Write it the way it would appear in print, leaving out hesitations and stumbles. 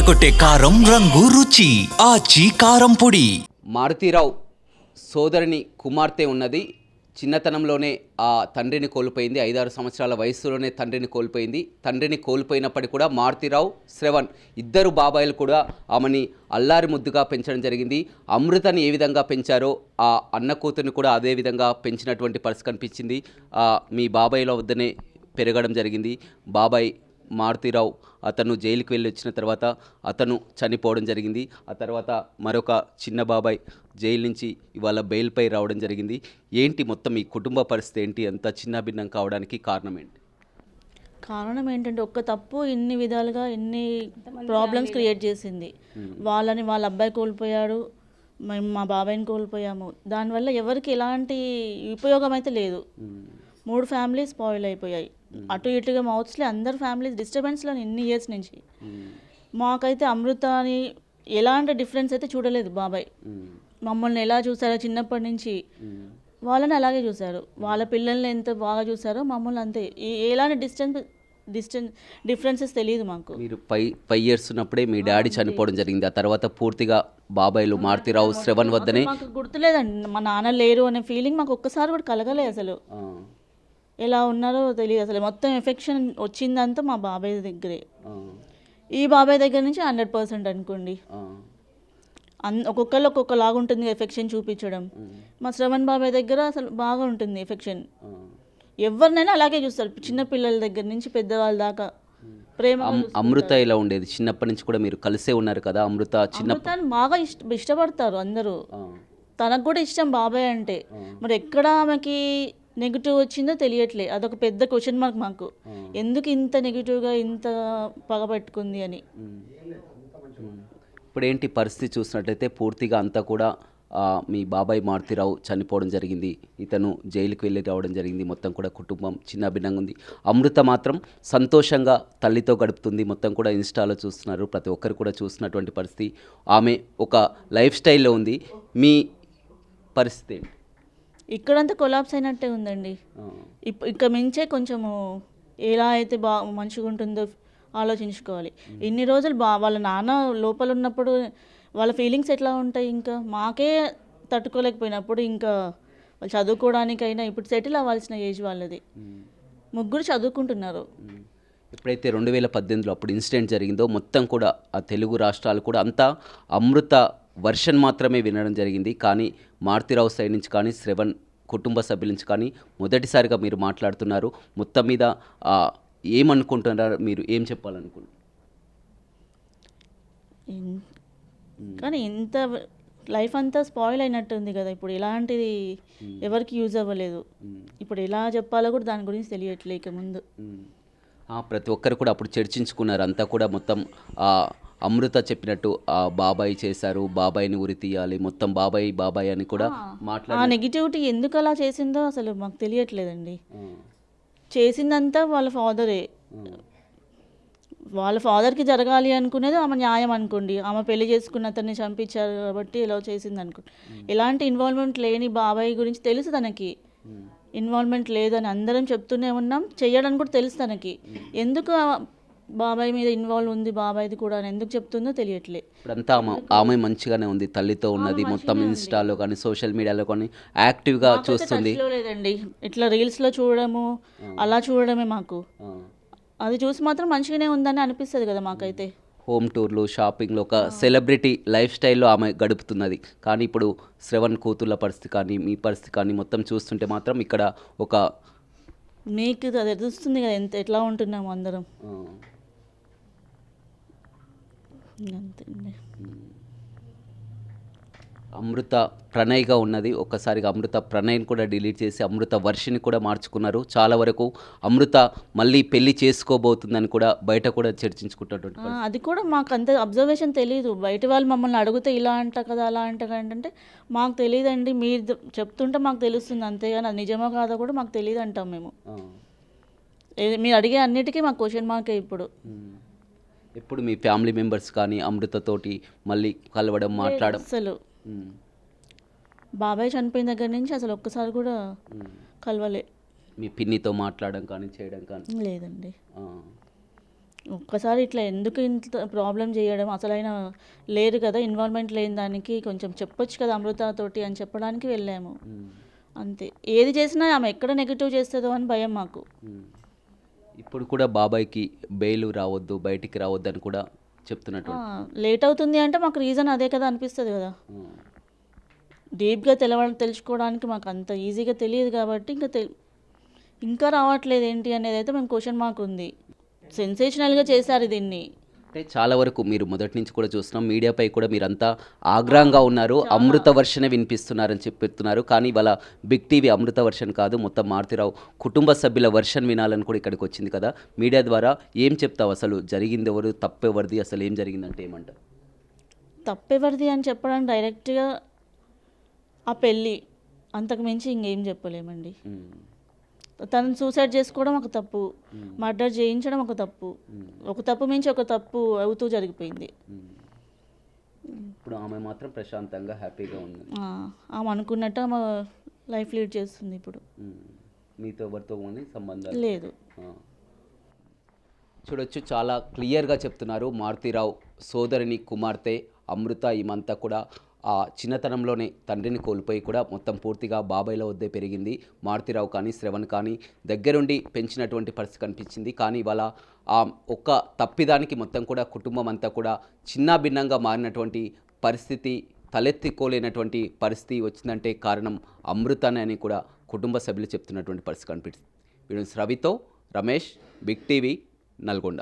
అదరగొట్టే కారం రంగు రుచి ఆచి కారం పొడి. మారుతీరావు సోదరుని కుమార్తె ఉన్నది. చిన్నతనంలోనే ఆ తండ్రిని కోల్పోయింది. 5-6 సంవత్సరాల వయసులోనే తండ్రిని కోల్పోయింది. తండ్రిని కోల్పోయినప్పటికీ కూడా మారుతీరావు, శ్రవణ్ ఇద్దరు బాబాయిలు కూడా ఆమెని అల్లారి ముద్దుగా పెంచడం జరిగింది. అమృతని ఏ విధంగా పెంచారో ఆ అన్న కూతురిని కూడా అదే విధంగా పెంచినటువంటి పరిస్థితి కనిపించింది. మీ బాబాయిల వద్దనే పెరగడం జరిగింది. బాబాయ్ మారుతీరావు అతను జైలుకి వెళ్ళి వచ్చిన తర్వాత అతను చనిపోవడం జరిగింది. ఆ తర్వాత మరొక చిన్న బాబాయ్ జైలు నుంచి ఇవాళ బెయిల్పై రావడం జరిగింది. ఏంటి మొత్తం ఈ కుటుంబ పరిస్థితి ఏంటి? అంత చిన్న భిన్నం కావడానికి కారణం ఏంటి? కారణం ఏంటంటే ఒక్క తప్పు ఇన్ని విధాలుగా ఎన్ని ప్రాబ్లమ్స్ క్రియేట్ చేసింది. వాళ్ళ అబ్బాయి కోల్పోయాడు, మేము మా బాబాయిని కోల్పోయాము. దానివల్ల ఎవరికి ఎలాంటి ఉపయోగం అయితే లేదు. 3 ఫ్యామిలీస్ స్పాయిల్ అయిపోయాయి. అటు ఇటుగా మౌత్స్లే అందరు ఫ్యామిలీస్ డిస్టర్బెన్స్లో ఇన్ని ఇయర్స్ నుంచి. మాకైతే అమృత అని ఎలాంటి డిఫరెన్స్ అయితే చూడలేదు బాబాయ్. మమ్మల్ని ఎలా చూసారో చిన్నప్పటి నుంచి వాళ్ళని అలాగే చూశారు. వాళ్ళ పిల్లల్ని ఎంత బాగా చూసారో మమ్మల్ని అంతే. ఎలాంటి డిఫరెన్సెస్ తెలియదు మాకు. మీరు 5 ఇయర్స్ ఉన్నప్పుడే మీ డాడీ చనిపోవడం జరిగింది. ఆ తర్వాత పూర్తిగా బాబాయిలు మారుతీరావు, శ్రవణ్ వద్దనే. మాకు గుర్తులేదండి, మా నాన్న లేరు అనే ఫీలింగ్ మాకు ఒక్కసారి కూడా కలగలే. అసలు ఎలా ఉన్నారో తెలియదు. అసలు మొత్తం ఎఫెక్షన్ వచ్చిందంతా మా బాబాయ్ దగ్గరే. ఈ బాబాయ్ దగ్గర నుంచి 100% అనుకోండి. ఒక్కొక్కళ్ళు ఒక్కొక్కలాగా ఉంటుంది ఎఫెక్షన్ చూపించడం. మా శ్రవణ్ బాబాయ్ దగ్గర అసలు బాగా ఉంటుంది ఎఫెక్షన్. ఎవరినైనా అలాగే చూస్తారు, చిన్న పిల్లల దగ్గర నుంచి పెద్దవాళ్ళ దాకా ప్రేమ. అమృత ఇలా ఉండేది చిన్నప్పటి నుంచి కూడా మీరు కలిసే ఉన్నారు కదా. అమృత బాగా ఇష్టపడతారు అందరూ. తనకు కూడా ఇష్టం బాబాయ్ అంటే. మరి ఎక్కడ ఆమెకి నెగిటివ్ వచ్చిందో తెలియట్లే. అదొక పెద్ద క్వశ్చన్ మార్క్ మాకు. ఎందుకు ఇంత నెగిటివ్గా ఇంత పగబెట్టుకుంది అని. ఇప్పుడు ఏంటి పరిస్థితి చూసినట్లయితే పూర్తిగా అంతా కూడా మీ బాబాయ్ మారుతీరావు చనిపోవడం జరిగింది. ఇతను జైలుకి వెళ్ళి రావడం జరిగింది. మొత్తం కూడా కుటుంబం చిన్న భిన్నంగా ఉంది. అమృత మాత్రం సంతోషంగా తల్లితో గడుపుతుంది. మొత్తం కూడా ఇన్స్టాలో చూస్తున్నారు, ప్రతి ఒక్కరు కూడా చూస్తున్నటువంటి పరిస్థితి. ఆమె ఒక లైఫ్ స్టైల్లో ఉంది. మీ పరిస్థితి ఏంటి? ఇక్కడంతా కొలాప్స్ అయినట్టే ఉందండి. ఇక మించే కొంచెము ఎలా అయితే మంచిగా ఉంటుందో ఆలోచించుకోవాలి. ఇన్ని రోజులు వాళ్ళ నాన్న లోపల ఉన్నప్పుడు వాళ్ళ ఫీలింగ్స్ ఎట్లా ఉంటాయి, ఇంకా మాకే తట్టుకోలేకపోయినప్పుడు ఇంకా వాళ్ళు చదువుకోవడానికైనా ఇప్పుడు సెటిల్ అవ్వాల్సిన ఏజ్ వాళ్ళది. ముగ్గురు చదువుకుంటున్నారు. ఎప్పుడైతే 2018లో అప్పుడు ఇన్సిడెంట్ జరిగిందో మొత్తం కూడా ఆ తెలుగు రాష్ట్రాలు కూడా అంతా అమృత వర్షన్ మాత్రమే వినడం జరిగింది. కానీ మారుతీరావు సైడ్ నుంచి కానీ శ్రవణ్ కుటుంబ సభ్యుల నుంచి కానీ మొదటిసారిగా మీరు మాట్లాడుతున్నారు. మొత్తం మీద ఏమనుకుంటున్నారు మీరు? ఏం చెప్పాలనుకుంటున్నారు? కానీ ఇంత లైఫ్ అంతా స్పాయిల్ అయినట్టుంది కదా. ఇప్పుడు ఎలాంటిది ఎవరికి యూజ్ అవ్వలేదు. ఇప్పుడు ఎలా చెప్పాలో కూడా దాని గురించి తెలియట్లే ఇక ముందు. ప్రతి ఒక్కరు కూడా అప్పుడు చర్చించుకున్నారు. అంతా కూడా మొత్తం అమృత చెప్పినట్టు బాబాయ్ చేశారు, బాబాయ్ని ఉరి తీయాలి, మొత్తం బాబాయ్ అని కూడా ఆ నెగిటివిటీ ఎందుకు అలా చేసిందో అసలు మాకు తెలియట్లేదండి. చేసిందంతా వాళ్ళ ఫాదరే. వాళ్ళ ఫాదర్కి జరగాలి అనుకునేది ఆమె న్యాయం అనుకోండి. ఆమె పెళ్లి చేసుకున్న అతన్ని చంపించారు కాబట్టి ఇలా చేసింది అనుకోండి. ఎలాంటి ఇన్వాల్వ్మెంట్ లేని బాబాయ్ గురించి తెలుసు తనకి. ఇన్వాల్వ్మెంట్ లేదని అందరం చెప్తూనే ఉన్నాం, చెయ్యడానికి కూడా తెలుసు తనకి. ఎందుకు బాబాయ్ మీద ఇన్వాల్వ్ ఉంది బాబాయ్ది కూడా అని ఎందుకు చెప్తుందో తెలియట్లే. ఇప్పుడంతా ఆమె మంచిగానే ఉంది, తల్లితో ఉన్నది. మొత్తం ఇన్స్టాలో కానీ సోషల్ మీడియాలో కానీ యాక్టివ్గా చూస్తుంది. లేదండి, ఇట్లా రీల్స్లో చూడడము అలా చూడడమే మాకు. అది చూసి మాత్రం మంచిగానే ఉందని అనిపిస్తుంది కదా మాకైతే. హోమ్ టూర్లు, షాపింగ్లో ఒక సెలబ్రిటీ లైఫ్ స్టైల్లో ఆమె గడుపుతున్నది. కానీ ఇప్పుడు శ్రవణ్ కూతుర్ల పరిస్థితి కానీ మీ పరిస్థితి కానీ మొత్తం చూస్తుంటే మాత్రం ఇక్కడ ఒక మీకు అది తెలుస్తుంది కదా ఎట్లా ఉంటున్నాము అందరం. అంతే. అమృత ప్రణయ్గా ఉన్నది. ఒక్కసారిగా అమృత ప్రణయ్ని కూడా డిలీట్ చేసి అమృత వర్షిని కూడా మార్చుకున్నారు. చాలా వరకు అమృత మళ్ళీ పెళ్లి చేసుకోబోతుందని కూడా బయట కూడా చర్చించుకుంటున్నటువంటి. అది కూడా మాకు అంత అబ్జర్వేషన్ తెలియదు. బయట వాళ్ళు మమ్మల్ని అడిగితే ఇలా అంట కదా అలా అంట అంటే మాకు తెలియదండి, మీరు చెప్తుంటే మాకు తెలుస్తుంది అంతేగాని అది నిజమో కాదో కూడా మాకు తెలియదు అంటాం మేము. మీరు అడిగే అన్నిటికీ మాకు క్వశ్చన్ మార్కే. ఇప్పుడు మీ ఫ్యామిలీ మెంబర్స్ కానీ అమృతతోటి మళ్ళీ కలవడం, మాట్లాడడం అసలు బాబాయ్ చనిపోయిన దగ్గర నుంచి అసలు ఒక్కసారి కూడా కలవలే. మీ పిన్నితో మాట్లాడడం కానీ చేయడం కానీ లేదండి. ఒక్కసారి ఇట్లా ఎందుకు ఇంత ప్రాబ్లం చేయడం, అసలైన లేరు కదా, ఇన్వాల్వ్మెంట్ లేని దానికి కొంచెం చెప్పొచ్చు కదా అమృతతోటి అని చెప్పడానికి వెళ్ళాము అంతే. ఏది చేసినా ఆమె ఎక్కడ నెగిటివ్ చేస్తుందో అని భయం మాకు. ఇప్పుడు కూడా బాబాయ్కి బెయిల్ రావద్దు, బయటికి రావద్దు అని కూడా చెప్తున్నట్టు. లేట్ అవుతుంది అంటే మాకు రీజన్ అదే కదా అనిపిస్తుంది కదా. డీప్గా తెలుసుకోవడానికి మాకు అంత ఈజీగా తెలియదు కాబట్టి ఇంకా రావట్లేదు ఏంటి అనేది అయితే మేము క్వశ్చన్ మార్క్ ఉంది. సెన్సేషనల్గా చేశారు దీన్ని. అంటే చాలా వరకు మీరు మొదటి నుంచి కూడా చూస్తున్నాం, మీడియాపై కూడా మీరంతా ఆగ్రహంగా ఉన్నారు, అమృత వర్షనే వినిపిస్తున్నారని చెప్తున్నారు. కానీ ఇవాళ బిగ్ టీవీ అమృత వర్షన్ కాదు, మొత్తం మారుతిరావు కుటుంబ సభ్యుల వర్షన్ వినాలని కూడా ఇక్కడికి వచ్చింది కదా. మీడియా ద్వారా ఏం చెప్తావు, అసలు జరిగింది ఎవరు, తప్పెవరిది, అసలు ఏం జరిగిందంటే ఏమంటారు? తప్పెవరిది అని చెప్పడానికి డైరెక్ట్గా ఆ పెళ్ళి, అంతకు మించి ఇంకేం చెప్పలేమండి. తనను సూసైడ్ చేసుకోవడం ఒక తప్పు, మర్డర్ చేయించడం ఒక తప్పు, ఒక తప్పు మించి ఒక తప్పు అవుతూ జరిగిపోయింది. ఇప్పుడు ఆమె మాత్రం ప్రశాంతంగా హ్యాపీగా ఉంది. ఆమె అనుకున్నట్టు ఆమె లైఫ్ లీడ్ చేస్తుంది ఇప్పుడు. మీతో ఎవరితో సంబంధం లేదు. చూడొచ్చు, చాలా క్లియర్గా చెప్తున్నారు. మారుతిరావు సోదరిని కుమార్తె అమృత ఈమంతా కూడా ఆ చిన్నతనంలోనే తండ్రిని కోల్పోయి కూడా మొత్తం పూర్తిగా బాబాయ్ల వద్దే పెరిగింది. మారుతిరావు కానీ శ్రవణ్ కానీ దగ్గరుండి పెంచినటువంటి పరిస్థితి కనిపించింది. కానీ ఇవాళ ఆ ఒక్క తప్పిదానికి మొత్తం కూడా కుటుంబం అంతా కూడా చిన్నాభిన్నంగా మారినటువంటి పరిస్థితి, తలెత్తుకోలేనటువంటి పరిస్థితి వచ్చిందంటే కారణం అమృతనే అని కూడా కుటుంబ సభ్యులు చెప్తున్నటువంటి పరిస్థితి కనిపిస్తుంది. వీడు రవితో రమేష్, బిగ్ టీవీ, నల్గొండ.